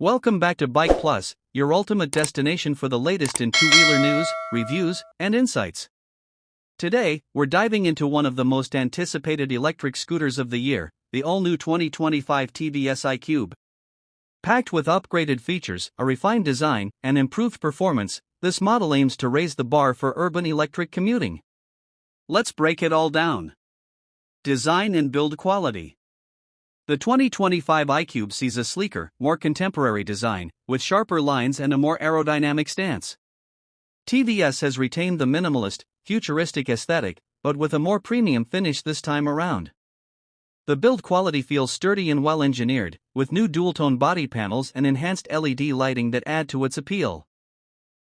Welcome back to Bike Plus, your ultimate destination for the latest in two-wheeler news, reviews, and insights. Today, we're diving into one of the most anticipated electric scooters of the year, the all-new 2025 TVS iQube. Packed with upgraded features, a refined design, and improved performance, this model aims to raise the bar for urban electric commuting. Let's break it all down. Design and build quality. The 2025 iQube sees a sleeker, more contemporary design, with sharper lines and a more aerodynamic stance. TVS has retained the minimalist, futuristic aesthetic, but with a more premium finish this time around. The build quality feels sturdy and well-engineered, with new dual-tone body panels and enhanced LED lighting that add to its appeal.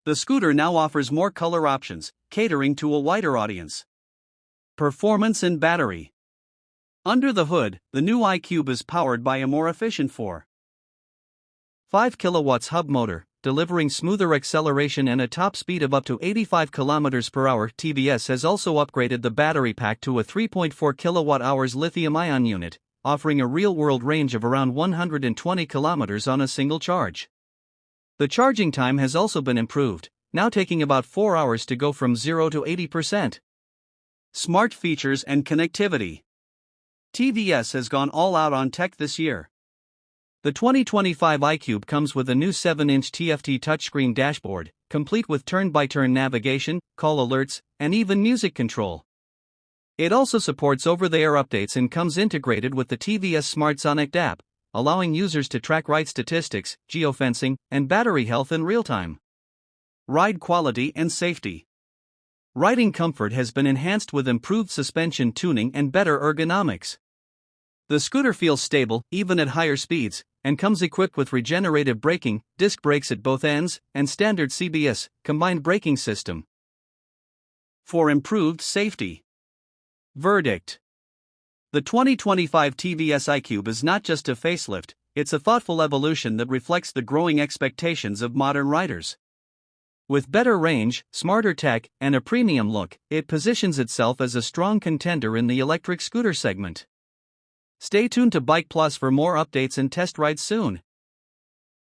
The scooter now offers more color options, catering to a wider audience. Performance and battery. Under the hood, the new iQube is powered by a more efficient 4.5 kW hub motor, delivering smoother acceleration and a top speed of up to 85 km per hour. TVS has also upgraded the battery pack to a 3.4 kWh lithium-ion unit, offering a real-world range of around 120 km on a single charge. The charging time has also been improved, now taking about 4 hours to go from 0 to 80%. Smart features and connectivity. TVS has gone all out on tech this year. The 2025 iQube comes with a new 7-inch TFT touchscreen dashboard, complete with turn-by-turn navigation, call alerts, and even music control. It also supports over-the-air updates and comes integrated with the TVS Smart Connect app, allowing users to track ride statistics, geofencing, and battery health in real time. Ride quality and safety. Riding comfort has been enhanced with improved suspension tuning and better ergonomics. The scooter feels stable, even at higher speeds, and comes equipped with regenerative braking, disc brakes at both ends, and standard CBS, combined braking system. For improved safety. Verdict. The 2025 TVS iQube is not just a facelift, it's a thoughtful evolution that reflects the growing expectations of modern riders. With better range, smarter tech, and a premium look, it positions itself as a strong contender in the electric scooter segment. Stay tuned to Bike Plus for more updates and test rides soon.